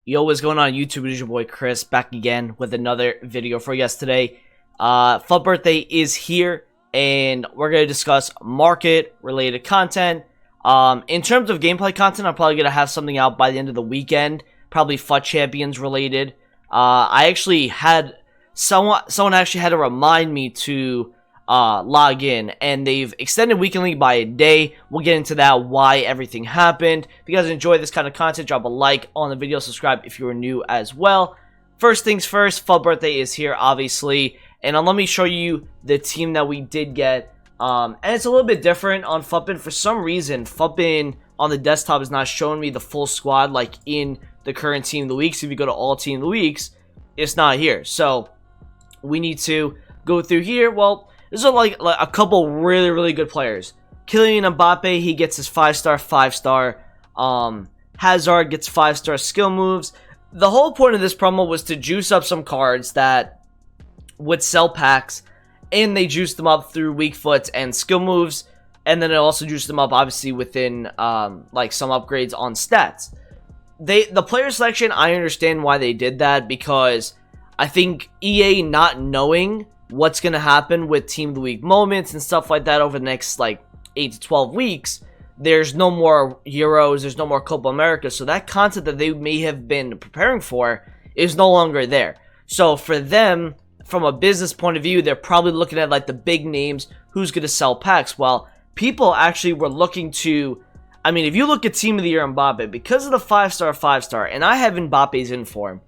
Yo, what's going on YouTube? It is your boy Chris back again with another video for you guys today. Fun birthday is here, and we're going to discuss market related content. In terms of gameplay content, I'm probably going to have something out by the end of the weekend, probably FUT Champions related. I actually had someone actually had to remind me to log in, and they've extended Weekend League by a day. We'll get into that, why everything happened. If you guys enjoy this kind of content, drop a like on the video, subscribe if you are new as well. First things first, FUT birthday is here, obviously, and let me show you the team that we did get. And it's a little bit different on FUTBin. For some reason, FUTBin on the desktop is not showing me the full squad like in the current Team of the Weeks. If you go to all Team of the Weeks, it's not here. So we need to go through here. Well, these are like a couple really good players. Kylian Mbappe, he gets his 5-star, 5-star. Hazard gets 5-star skill moves. The whole point of this promo was to juice up some cards that would sell packs, and they juiced them up through weak foot and skill moves, and then it also juiced them up obviously within like some upgrades on stats. The player selection, I understand why they did that, because I think EA not knowing what's going to happen with Team of the Week moments and stuff like that over the next like 8 to 12 weeks, there's no more Euros, there's no more Copa America, so that content that they may have been preparing for is no longer there. So for them, from a business point of view, they're probably looking at like the big names, who's going to sell packs. Well, people actually were looking to, I mean, if you look at Team of the Year Mbappe, because of the 5-star, 5-star, and I have Mbappe's inform,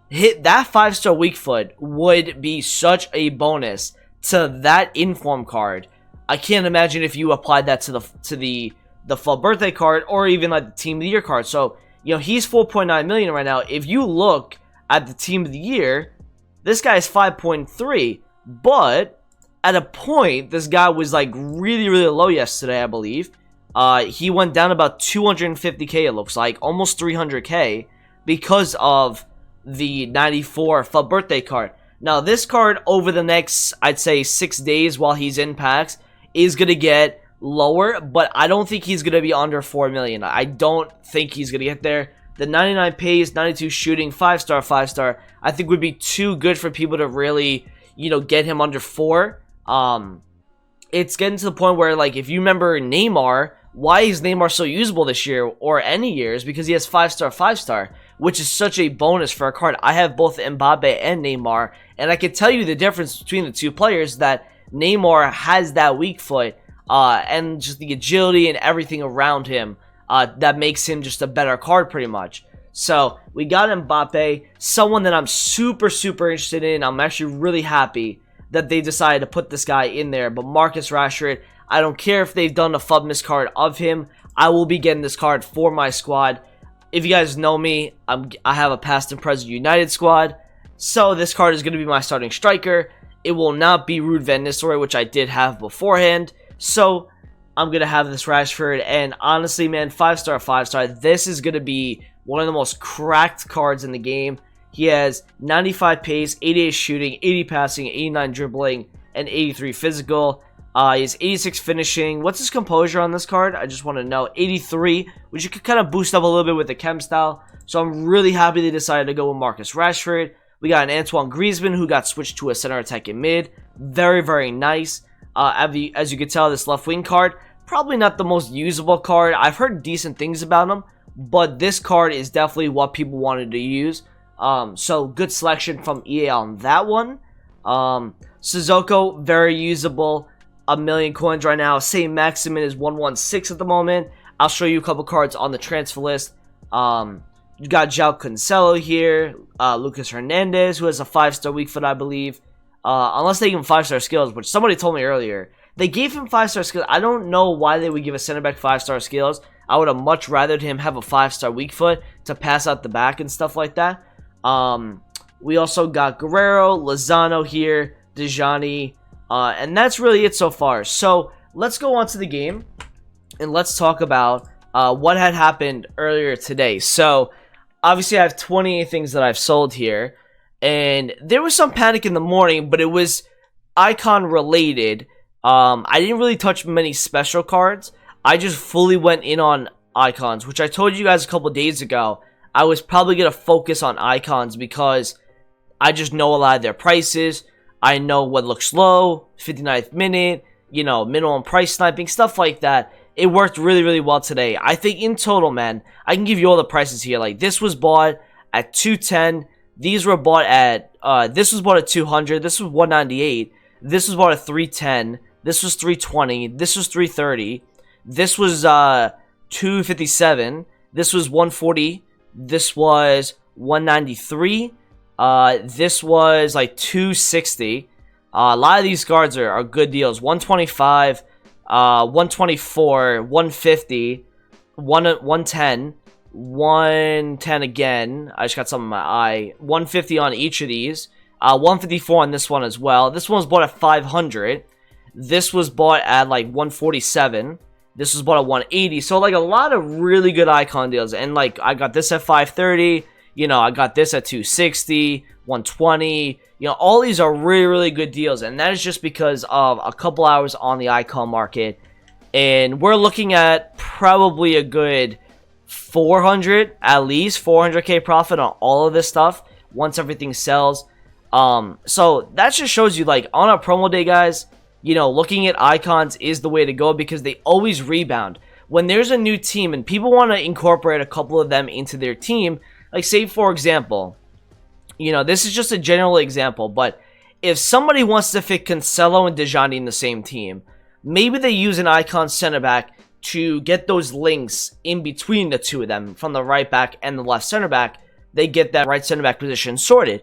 hit that 5-star weak foot would be such a bonus to that inform card. I can't imagine if you applied that to the FUT birthday card, or even like the Team of the Year card. So, you know, he's 4.9 million right now. If you look at the Team of the Year, this guy is 5.3, but at a point, this guy was like really low yesterday, I believe. He went down about 250k, it looks like, almost 300k, because of the 94 FUT birthday card. Now, this card over the next, I'd say, 6 days while he's in packs is going to get lower, but I don't think he's going to be under 4 million. I don't think he's going to get there. The 99 pace, 92 shooting, 5-star, 5-star, I think would be too good for people to really, you know, get him under 4. It's getting to the point where, like, if you remember Neymar, why is Neymar so usable this year, or any years? Because he has 5-star, 5-star, which is such a bonus for a card. I have both Mbappe and Neymar, and I can tell you the difference between the two players, that Neymar has that weak foot, and just the agility and everything around him, that makes him just a better card pretty much. So we got Mbappe, someone that I'm super interested in. I'm actually really happy that they decided to put this guy in there. But Marcus Rashford, I don't care if they've done a FUTMIS card of him, I will be getting this card for my squad. If you guys know me, I have a past and present United squad, so this card is going to be my starting striker. It will not be Ruud van Nistelrooy, which I did have beforehand, so I'm going to have this Rashford. And honestly, man, 5-star, 5-star, this is going to be one of the most cracked cards in the game. He has 95 pace, 88 shooting, 80 passing, 89 dribbling, and 83 physical. He has 86 finishing. What's his composure on this card? I just want to know. 83, which you could kind of boost up a little bit with the chem style. So I'm really happy they decided to go with Marcus Rashford. We got an Antoine Griezmann who got switched to a center attacking mid. Very nice. As you can tell, this left wing card, probably not the most usable card. I've heard decent things about him, but this card is definitely what people wanted to use. So good selection from EA on that one. Sissoko, very usable. 1 million coins right now. Saint Maximin is 116 at the moment. I'll show you a couple cards on the transfer list. You got João Cancelo here. Lucas Hernandez, who has a 5-star weak foot, I believe. Unless they give him 5-star skills, which somebody told me earlier. They gave him 5-star skills. I don't know why they would give a center back 5-star skills. I would have much rather him have a 5-star weak foot to pass out the back and stuff like that. We also got Guerrero, Lozano here, Dejani. And that's really it so far. So let's go on to the game, and let's talk about what had happened earlier today. So obviously I have 28 things that I've sold here, and there was some panic in the morning, but it was icon related. I didn't really touch many special cards. I just fully went in on icons, which I told you guys a couple days ago. I was probably going to focus on icons because I just know a lot of their prices. I know what looks low, 59th minute, you know, minimum price sniping, stuff like that. It worked really, really well today. I think in total, man, I can give you all the prices here. Like, this was bought at 210. These were bought at, this was bought at 200. This was 198. This was bought at 310. This was 320. This was 330. This was 257. This was 140. This was 193. This was like 260. A lot of these cards are good deals. 125, 124, 150, 110, 110 again. I just got something in my eye. 150 on each of these. 154 on this one as well. This one was bought at 500. This was bought at like 147. This was bought at 180. So like a lot of really good icon deals. And like I got this at 530. You know, I got this at 260, 120. You know, all these are really, really good deals. And that is just because of a couple hours on the icon market. And we're looking at probably a good 400, at least 400k profit on all of this stuff once everything sells. So that just shows you, like, on a promo day, guys, you know, looking at icons is the way to go because they always rebound. When there's a new team and people want to incorporate a couple of them into their team, like, say, for example, you know, this is just a general example, but if somebody wants to fit Cancelo and Dejani in the same team, maybe they use an icon center back to get those links in between the two of them from the right back and the left center back. They get that right center back position sorted.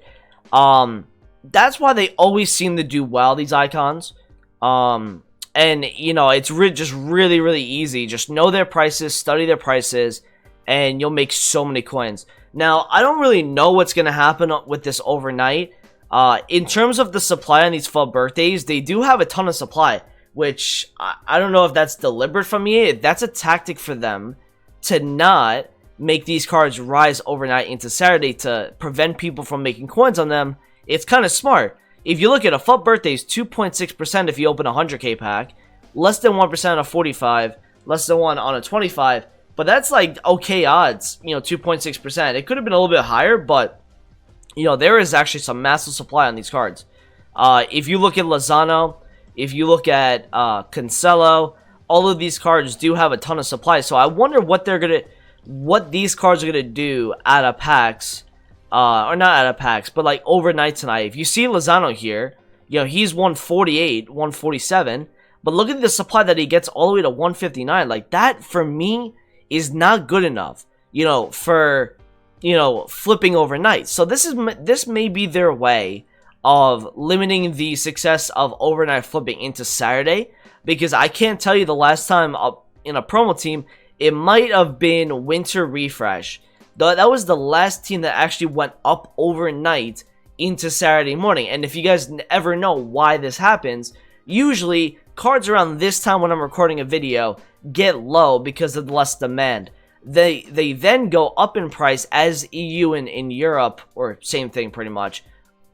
That's why they always seem to do well, these icons. And, you know, it's just really, really easy. Just know their prices, study their prices, and you'll make so many coins. Now, I don't really know what's going to happen with this overnight. In terms of the supply on these fall birthdays, they do have a ton of supply, which I don't know if that's deliberate from EA. That's a tactic for them to not make these cards rise overnight into Saturday to prevent people from making coins on them. It's kind of smart. If you look at a FUT birthdays, 2.6% if you open a 100k pack, less than 1% on a 45, less than 1 on a 25, but that's like okay odds, you know, 2.6%. It could have been a little bit higher, but, you know, there is actually some massive supply on these cards. If you look at Lozano, if you look at Cancelo, all of these cards do have a ton of supply, so I wonder what these cards are gonna do out of packs. Or not out of packs, but like overnight tonight. If you see Lozano here, you know, he's 148, 147, but look at the supply that he gets all the way to 159. Like, that, for me, is not good enough, you know, for, you know, flipping overnight. So this may be their way of limiting the success of overnight flipping into Saturday, because I can't tell you the last time in a promo team, it might have been Winter Refresh. That was the last team that actually went up overnight into Saturday morning. And if you guys ever know why this happens, usually cards around this time when I'm recording a video get low because of less demand. They then go up in price as EU and in Europe, or same thing pretty much,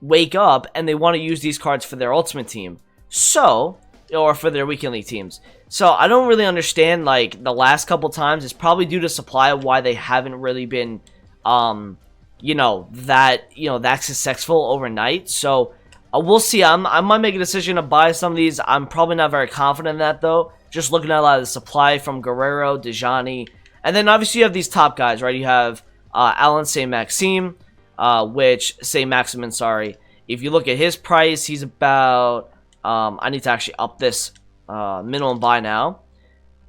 wake up and they want to use these cards for their ultimate team. So, or for their weekend league teams. So I don't really understand, like, the last couple times. It's probably due to supply of why they haven't really been, you know, that successful overnight. So we'll see. I might make a decision to buy some of these. I'm probably not very confident in that, though. Just looking at a lot of the supply from Guerrero, Dejani, and then obviously you have these top guys, right? You have Alan Saint-Maximin, sorry. If you look at his price, he's about, I need to actually up this minimum buy now.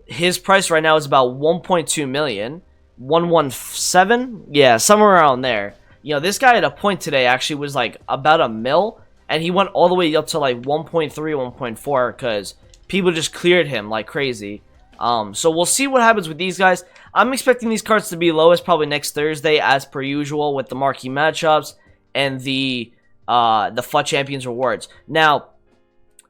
His price right now is about 1.2 million. 117? Yeah, somewhere around there. You know, this guy at a point today actually was like about a mil, and he went all the way up to like 1.3, 1.4 because people just cleared him like crazy. So we'll see what happens with these guys. I'm expecting these cards to be lowest probably next Thursday, as per usual, with the marquee matchups and the FUT Champions rewards. Now,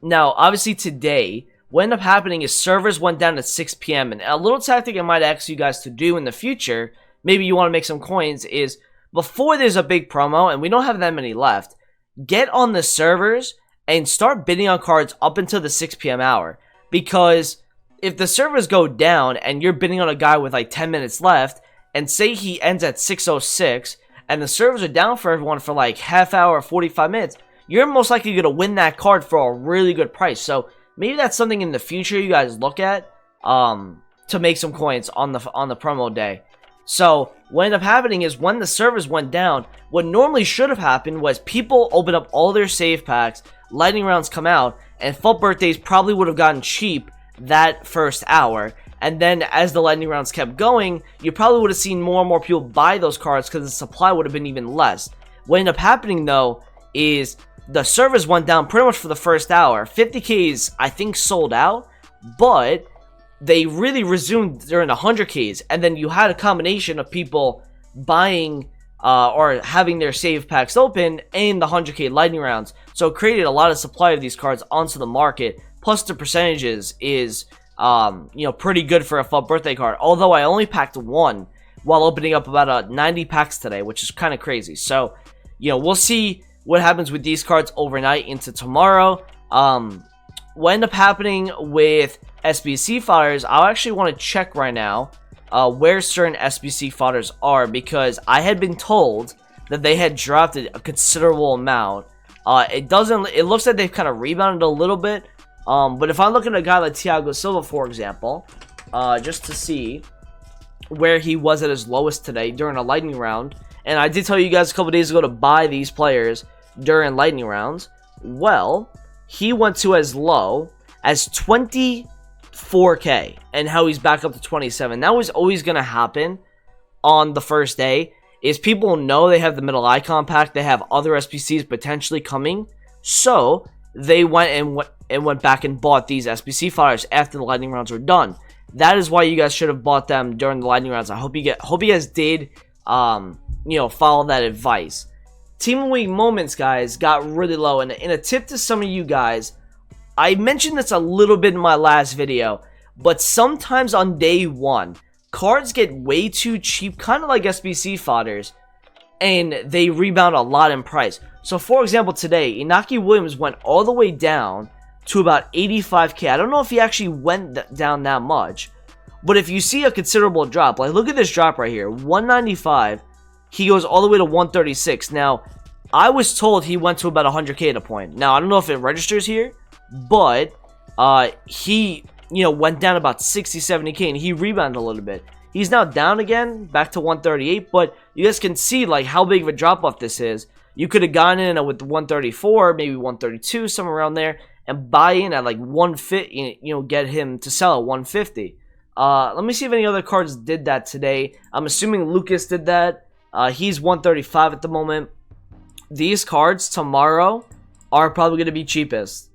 obviously today, what ended up happening is servers went down at 6 p.m. And a little tactic I might ask you guys to do in the future, maybe you want to make some coins, is before there's a big promo, and we don't have that many left, get on the servers and start bidding on cards up until the 6 p.m. hour. Because if the servers go down and you're bidding on a guy with like 10 minutes left, and say he ends at 606, and the servers are down for everyone for like half hour, 45 minutes, you're most likely going to win that card for a really good price. So maybe that's something in the future you guys look at to make some coins on the promo day. So what ended up happening is when the servers went down, what normally should have happened was people open up all their save packs, lightning rounds come out, and FUT birthdays probably would have gotten cheap that first hour. And then as the lightning rounds kept going, you probably would have seen more and more people buy those cards because the supply would have been even less. What ended up happening though is the servers went down pretty much for the first hour. 50Ks I think sold out, but they really resumed during the 100Ks, and then you had a combination of people buying or having their save packs open and the 100K lightning rounds. So it created a lot of supply of these cards onto the market, plus the percentages is pretty good for a FUT birthday card. Although I only packed one while opening up about 90 packs today, which is kind of crazy. So, we'll see what happens with these cards overnight into tomorrow. What ended up happening with SBC fodders, I actually want to check right now where certain SBC fodders are, because I had been told that they had dropped a considerable amount. It looks like they've kind of rebounded a little bit. But if I'm looking at a guy like Thiago Silva, for example, just to see where he was at his lowest today during a lightning round, and I did tell you guys a couple days ago to buy these players during lightning rounds. Well, he went to as low as 24K, and how he's back up to 27. That was always going to happen on the first day, is people know they have the middle icon pack, they have other SBCs potentially coming, so they went back and bought these SBC fodders after the lightning rounds were done. That is why you guys should have bought them during the lightning rounds. I hope you guys did follow that advice. Team of the Week moments, guys, got really low, and in a tip to some of you guys, I mentioned this a little bit in my last video, but sometimes on day one, cards get way too cheap, kind of like SBC fodders, and they rebound a lot in price. So for example, today, Inaki Williams went all the way down to about 85K. I don't know if he actually went down that much, but if you see a considerable drop, like look at this drop right here, 195, he goes all the way to 136. Now, I was told he went to about 100K at a point. Now, I don't know if it registers here, but he, went down about 60, 70K, and he rebounded a little bit. He's now down again, back to 138, but you guys can see, like, how big of a drop-off this is. You could have gone in with 134, maybe 132, somewhere around there, and buy in at, like, 150, get him to sell at 150. Let me see if any other cards did that today. I'm assuming Lucas did that. He's 135 at the moment. These cards tomorrow are probably going to be cheapest.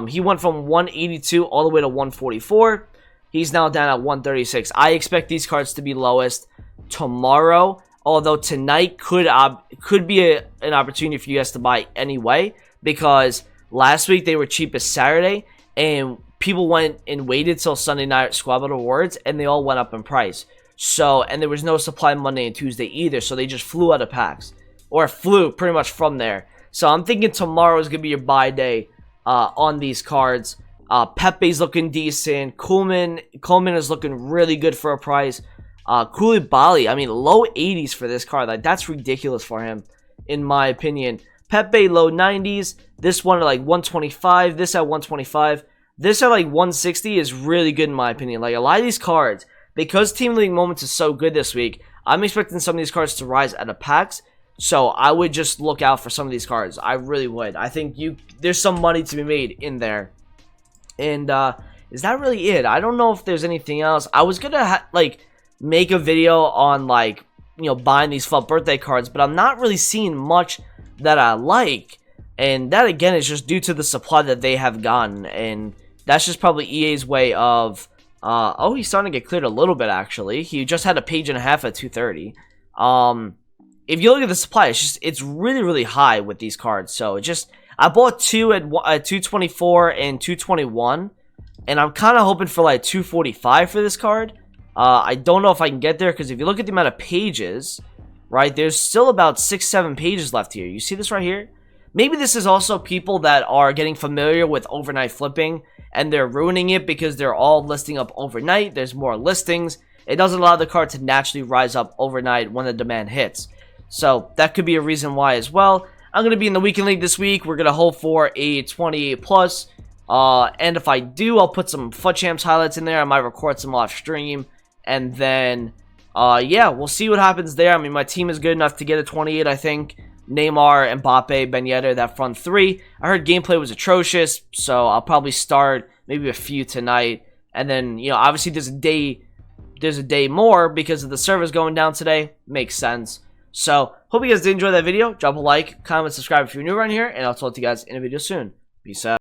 He went from 182 all the way to 144. He's now down at 136. I expect these cards to be lowest tomorrow, although tonight could be an opportunity for you guys to buy anyway, because last week they were cheapest Saturday, and people went and waited till Sunday night Squad Battle Awards, and they all went up in price. So, and there was no supply Monday and Tuesday either, so they just flew out of packs, or flew pretty much from there. So I'm thinking tomorrow is going to be your buy day on these cards. Pepe's looking decent. Coleman is looking really good for a price. Koulibaly, I mean, low 80s for this card. Like, that's ridiculous for him, in my opinion. Pepe, low 90s. This one at like 125. This at 125. This at like 160 is really good, in my opinion. Like, a lot of these cards, because Team League Moments is so good this week, I'm expecting some of these cards to rise out of packs. So I would just look out for some of these cards. I really would. I think there's some money to be made in there. And is that really it? I don't know if there's anything else. I was gonna make a video on buying these FUT birthday cards, but I'm not really seeing much that I like. And that again is just due to the supply that they have gotten, and that's just probably EA's way of oh, he's starting to get cleared a little bit actually. He just had a page and a half at 230. If you look at the supply, it's really, really high with these cards. So I bought two at 224 and 221, and I'm kind of hoping for like 245 for this card. I don't know if I can get there, because if you look at the amount of pages, right, there's still about 6-7 pages left here. You see this right here? Maybe this is also people that are getting familiar with overnight flipping, and they're ruining it because they're all listing up overnight. There's more listings, it doesn't allow the card to naturally rise up overnight when the demand hits. So that could be a reason why as well. I'm going to be in the weekend league this week. We're going to hope for a 28 plus. And if I do, I'll put some FUT Champs highlights in there. I might record some off stream. And then, yeah, we'll see what happens there. I mean, my team is good enough to get a 28, I think. Neymar, Mbappe, Ben Yedder, that front three. I heard gameplay was atrocious, so I'll probably start maybe a few tonight. And then, you know, obviously there's a day more because of the servers going down today. Makes sense. So, hope you guys did enjoy that video. Drop a like, comment, subscribe if you're new around here, and I'll talk to you guys in a video soon. Peace out.